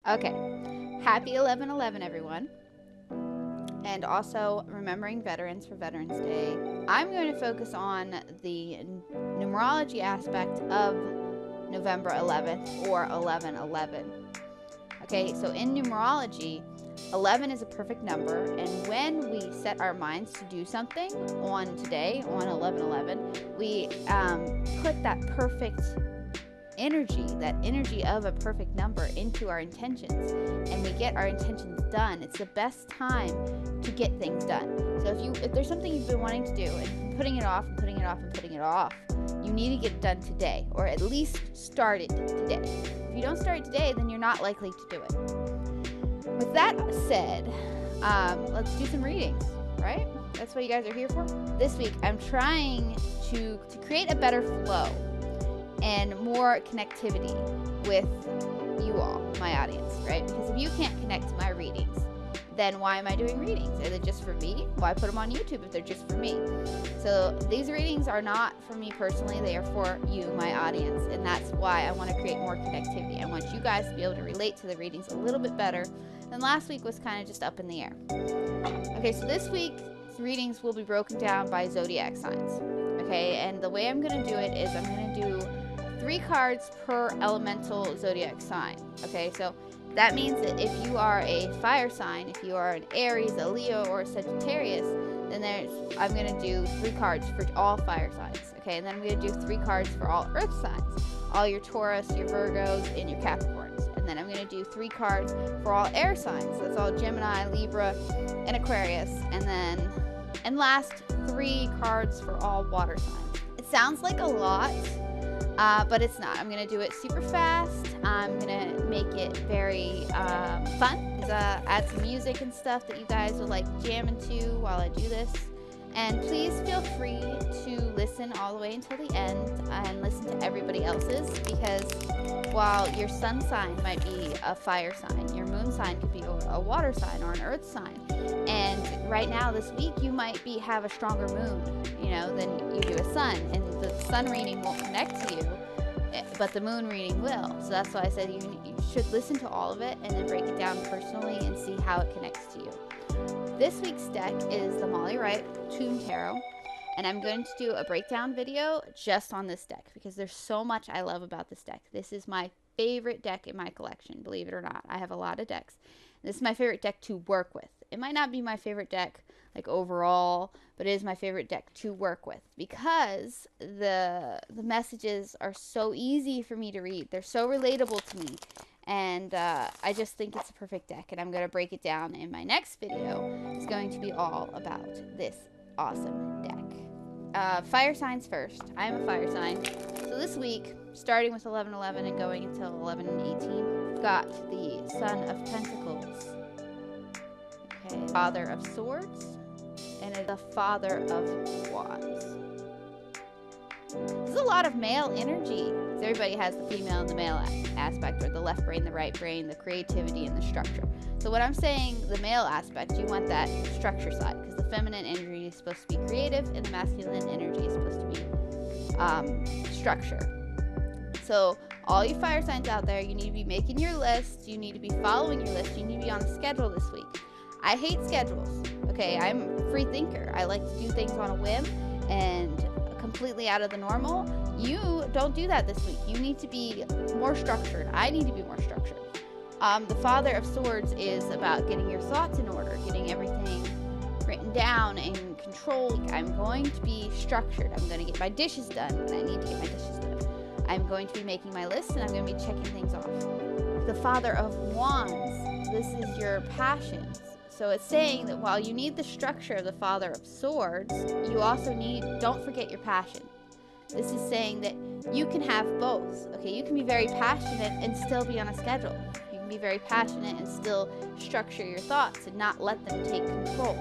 Okay, happy 11/11, everyone. And also remembering veterans for Veterans Day. I'm going to focus on the numerology aspect of November 11th or 11/11. Okay, so in numerology, 11 is a perfect number, and when we set our minds to do something on today, on 11/11, we put that perfect energy, that energy of a perfect number into our intentions, and we get our intentions done. It's the best time to get things done. So if there's something you've been wanting to do and putting it off and putting it off and putting it off, you need to get it done today, or at least start it today. If you don't start it today, then you're not likely to do it. With that said, let's do some readings, right? That's what you guys are here for. This week, I'm trying to create a better flow and more connectivity with you all, my audience, right? Because if you can't connect to my readings, then why am I doing readings? Are they just for me? Why put them on YouTube if they're just for me? So these readings are not for me personally, they are for you, my audience, and that's why I want to create more connectivity. I want you guys to be able to relate to the readings a little bit better than last week was kind of just up in the air. Okay, so this week's readings will be broken down by zodiac signs. Okay, and the way I'm going to do it is I'm going to do 3 cards per elemental zodiac sign. Okay, so that means that if you are a fire sign, if you are an Aries, a Leo, or a Sagittarius, then I'm going to do 3 cards for all fire signs. Okay, and then I'm going to do 3 cards for all earth signs, all your Taurus, your Virgos, and your Capricorns. And then I'm going to do 3 cards for all air signs. That's all Gemini, Libra, and Aquarius. And last 3 cards for all water signs. It sounds like a lot, but it's not. I'm going to do it super fast. I'm going to make it very fun. Add some music and stuff that you guys will like jamming to while I do this. And please feel free to listen all the way until the end and listen to everybody else's, because while your sun sign might be a fire sign, your moon sign could be a water sign or an earth sign. And right now this week you might have a stronger moon, than you do a sun, and the sun reading won't connect to you, but the moon reading will. So that's why I said you should listen to all of it and then break it down personally and see how it connects to you. This week's deck is the Molly Wright Tomb Tarot, and I'm going to do a breakdown video just on this deck because there's so much I love about this deck. This is my favorite deck in my collection, believe it or not. I have a lot of decks. This is my favorite deck to work with. It might not be my favorite deck like overall, but it is my favorite deck to work with because the messages are so easy for me to read. They're so relatable to me. And I just think it's a perfect deck, and I'm going to break it down in my next video. It's going to be all about this awesome deck. Fire signs first. I'm a fire sign. So this week, starting with 11/11 and going until 11/18, we've got the Son of Pentacles, okay, Father of Swords, and the Father of Wands. This is a lot of male energy. So everybody has the female and the male aspect, or the left brain, the right brain, the creativity, and the structure. So when I'm saying the male aspect, you want that structure side, because the feminine energy is supposed to be creative and the masculine energy is supposed to be structure. So all you fire signs out there, you need to be making your list, you need to be following your list, you need to be on the schedule this week. I hate schedules, okay? I'm a free thinker. I like to do things on a whim and completely out of the normal. You don't do that this week. You need to be more structured. I need to be more structured. The Father of Swords is about getting your thoughts in order, getting everything written down and controlled. I'm going to be structured. I'm going to get my dishes done when I need to get my dishes done. I'm going to be making my list, and I'm going to be checking things off. The Father of Wands, this is your passions. So it's saying that while you need the structure of the Father of Swords, you also don't forget your passion. This is saying that you can have both. Okay, you can be very passionate and still be on a schedule. You can be very passionate and still structure your thoughts and not let them take control.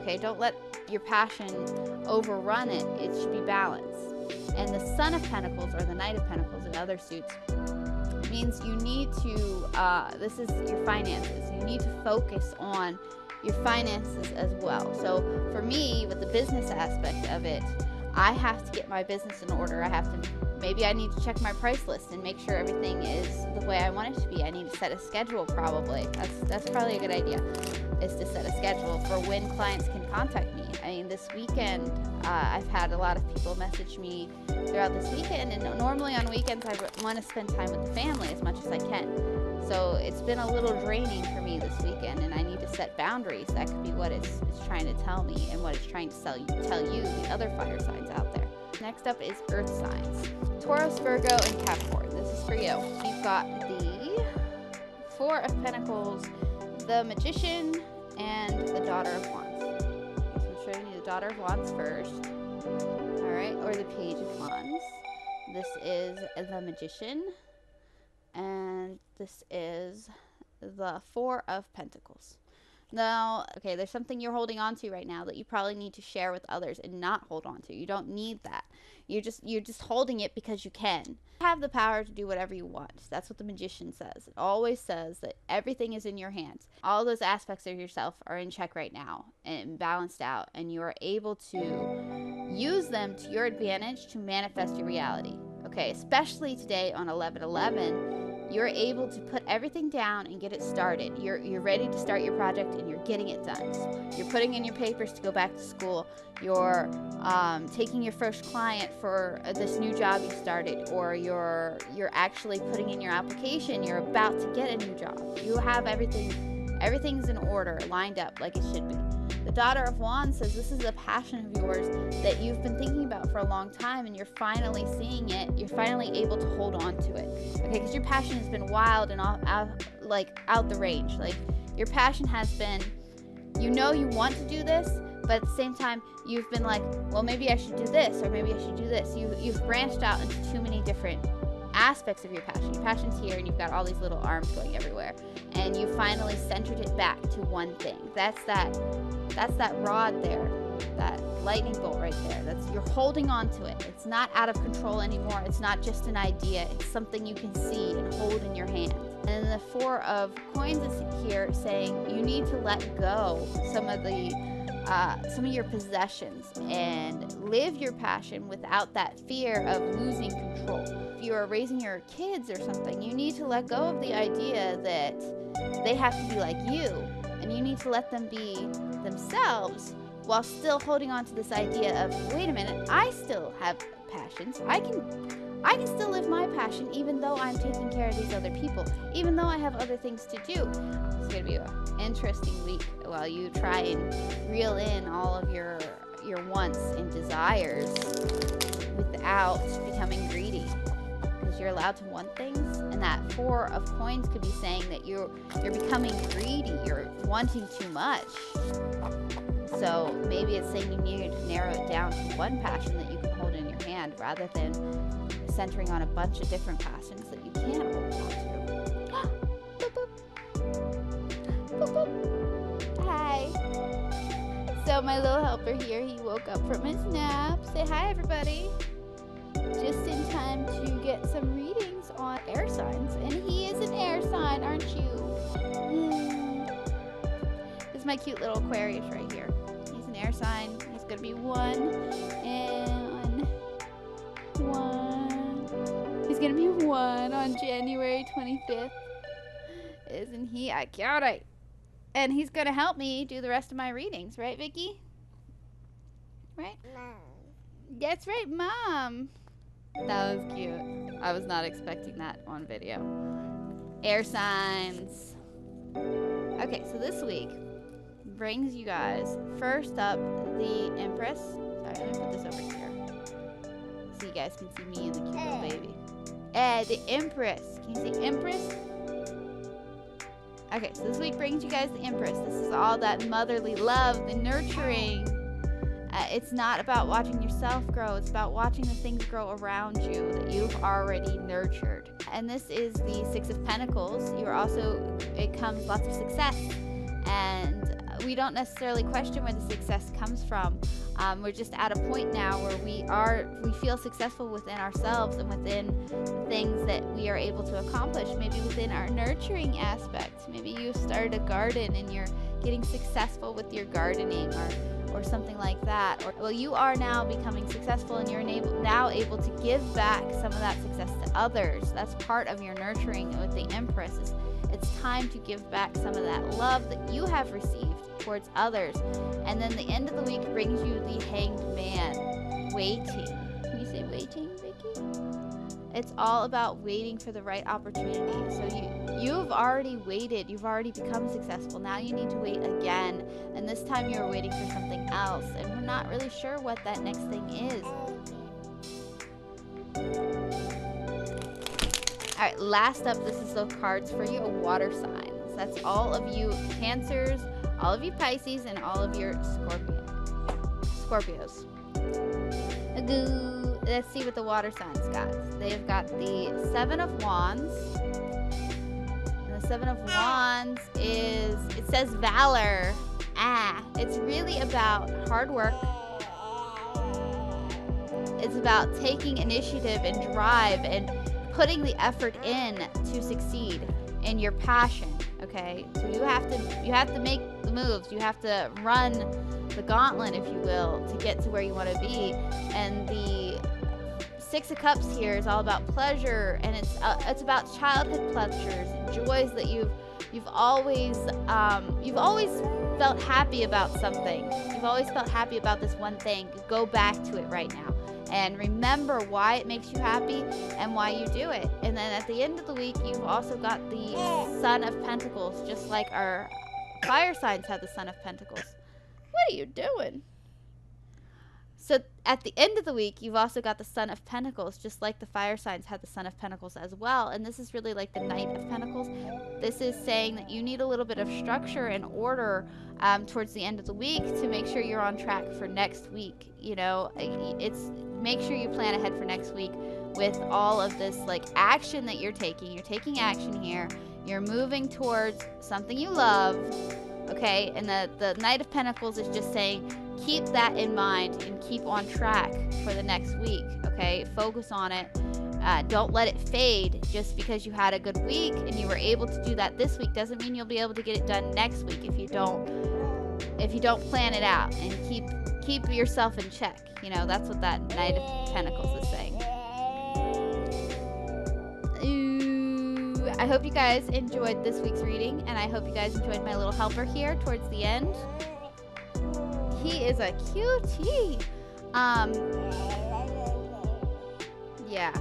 Okay, don't let your passion overrun it. It should be balanced. And the Son of Pentacles, or the Knight of Pentacles in other suits, means you need to, this is your finances. You need to focus on your finances as well. So for me, with the business aspect of it, I have to get my business in order. Maybe I need to check my price list and make sure everything is the way I want it to be. I need to set a schedule probably. That's probably a good idea, is to set a schedule for when clients can contact me. I mean, this weekend, I've had a lot of people message me throughout this weekend, and normally on weekends I want to spend time with the family as much as I can. So it's been a little draining for me this weekend, and I need to set boundaries. That could be what it's trying to tell me, and what it's trying to tell you, the other fire signs out there. Next up is earth signs. Taurus, Virgo, and Capricorn. This is for you. You've got the Four of Pentacles, the Magician, and the Daughter of Wands. So I'm showing you the Daughter of Wands first. Alright, or the Page of Wands. This is the Magician. And this is the Four of Pentacles. Now, okay, there's something you're holding on to right now that you probably need to share with others and not hold on to. You don't need that. You're just holding it because you can. You have the power to do whatever you want. That's what the Magician says. It always says that everything is in your hands. All those aspects of yourself are in check right now and balanced out, and you are able to use them to your advantage to manifest your reality. Okay, especially today on 11/11. You're able to put everything down and get it started. You're ready to start your project, and you're getting it done. So you're putting in your papers to go back to school. You're taking your first client for this new job you started, or you're actually putting in your application. You're about to get a new job. You have everything's in order, lined up like it should be. The Daughter of Wands says this is a passion of yours that you've been thinking about for a long time, and you're finally seeing it. You're finally able to hold on to it. Okay, because your passion has been wild and out the range. Like, your passion has been, you know you want to do this, but at the same time, you've been like, well, maybe I should do this, or maybe I should do this. You've branched out into too many different aspects of your passion. Your passion's here, and you've got all these little arms going everywhere, and you finally centered it back to one thing. That's that rod there, that lightning bolt right there. You're holding on to it. It's not out of control anymore. It's not just an idea. It's something you can see and hold in your hand. And then the Four of Coins is here saying you need to let go some of your possessions and live your passion without that fear of losing control. If you are raising your kids or something, you need to let go of the idea that they have to be like you, and you need to let them be themselves while still holding on to this idea of, wait a minute, I still have passions. I can still live my passion even though I'm taking care of these other people, even though I have other things to do. It's going to be an interesting week while you try and reel in all of your wants and desires without becoming greedy. Because you're allowed to want things, and that Four of Coins could be saying that you're becoming greedy, you're wanting too much. So maybe it's saying you need to narrow it down to one passion that you can hold in your hand, rather than centering on a bunch of different passions that you can't hold on to. Boop, boop. Boop, boop. Hi. So my little helper here, he woke up from his nap. Say hi, everybody. Just in time to get some readings on air signs. And he is an air sign, aren't you? This is my cute little Aquarius right here. He's an air sign. He's going to be 1 and 1. He's going to be 1 on January 25th. Isn't he a cutie? And he's going to help me do the rest of my readings. Right, Vicky? Right? Mom. That's right, Mom. That was cute. I was not expecting that on video. Air signs. Okay, so this week brings you guys first up the Empress. Sorry, let me put this over here so you guys can see me and the cute little baby. The Empress. Can you see Empress? Okay, so this week brings you guys the Empress. This is all that motherly love, the nurturing. It's not about watching yourself grow. It's about watching the things grow around you that you've already nurtured. And this is the Six of Pentacles. It comes lots of success. And we don't necessarily question where the success comes from. We're just at a point now where we feel successful within ourselves and within the things that we are able to accomplish. Maybe within our nurturing aspect. Maybe you started a garden and you're getting successful with your gardening, or something like that. Or, well, you are now becoming successful, and you're now able to give back some of that success to others. That's part of your nurturing with the Empress. It's time to give back some of that love that you have received towards others. And then the end of the week brings you the Hanged Man. Waiting. Can you say waiting, Vicky? It's all about waiting for the right opportunity. So you've already waited. You've already become successful. Now you need to wait again. And this time you're waiting for something else. And we're not really sure what that next thing is. Alright, last up, this is the cards for you, water signs. That's all of you Cancers, all of you Pisces, and all of your Scorpios. Let's see what the water signs got. They've got the Seven of Wands. And the Seven of Wands is, it says valor. It's really about hard work. It's about taking initiative and drive and putting the effort in to succeed in your passion. Okay, so you have to make the moves. You have to run the gauntlet, if you will, to get to where you want to be. And the Six of Cups here is all about pleasure, and it's about childhood pleasures and joys that you've always felt happy about something. You've always felt happy about this one thing. Go back to it right now and remember why it makes you happy and why you do it. And then at the end of the week, you've also got the Son of Pentacles, just like our fire signs have the Son of Pentacles. What are you doing? So at the end of the week, you've also got the Son of Pentacles, just like the fire signs had the Son of Pentacles as well. And this is really like the Knight of Pentacles. This is saying that you need a little bit of structure and order towards the end of the week to make sure you're on track for next week. You know, it's make sure you plan ahead for next week with all of this like action that you're taking. You're taking action here. You're moving towards something you love. Okay, and the Knight of Pentacles is just saying, keep that in mind and keep on track for the next week, okay? Focus on it. Don't let it fade. Just because you had a good week and you were able to do that this week doesn't mean you'll be able to get it done next week if you don't plan it out and keep yourself in check. You know, that's what that Knight of Pentacles is saying. I hope you guys enjoyed this week's reading, and I hope you guys enjoyed my little helper here towards the end. He is a cutie. Yeah.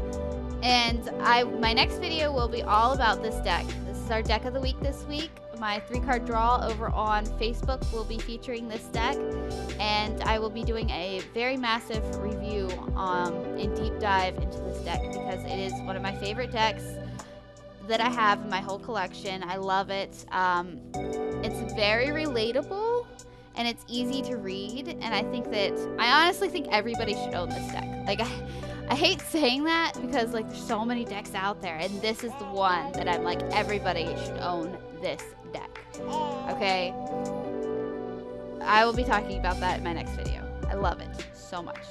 And my next video will be all about this deck. This is our deck of the week this week. My 3-card draw over on Facebook will be featuring this deck, and I will be doing a very massive review and deep dive into this deck because it is one of my favorite decks that I have in my whole collection. I love it. It's very relatable and it's easy to read, and I honestly think everybody should own this deck. Like I hate saying that because like there's so many decks out there, and this is the one that I'm like, everybody should own this deck. Okay? I will be talking about that in my next video. I love it so much.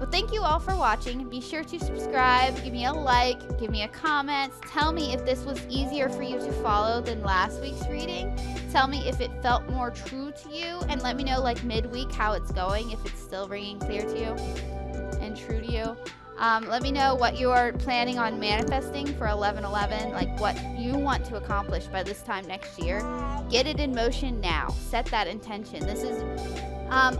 Well, thank you all for watching. Be sure to subscribe, give me a like, give me a comment. Tell me if this was easier for you to follow than last week's reading. Tell me if it felt more true to you, and let me know like midweek how it's going, if it's still ringing clear to you and true to you. Let me know what you are planning on manifesting for 11/11, like what you want to accomplish by this time next year. Get it in motion now. Set that intention. This is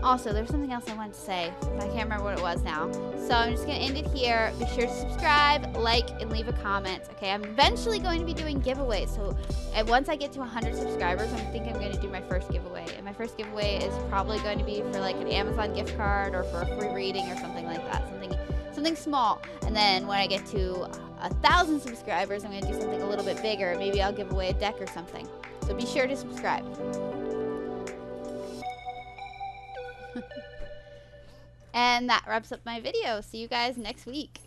also, there's something else I wanted to say. I can't remember what it was now. So I'm just going to end it here. Be sure to subscribe, like, and leave a comment. Okay, I'm eventually going to be doing giveaways. So once I get to 100 subscribers, I think I'm going to do my first giveaway. And my first giveaway is probably going to be for like an Amazon gift card or for a free reading or something like that. Something small. And then when I get to 1,000 subscribers, I'm going to do something a little bit bigger. Maybe I'll give away a deck or something. So be sure to subscribe. And that wraps up my video. See you guys next week.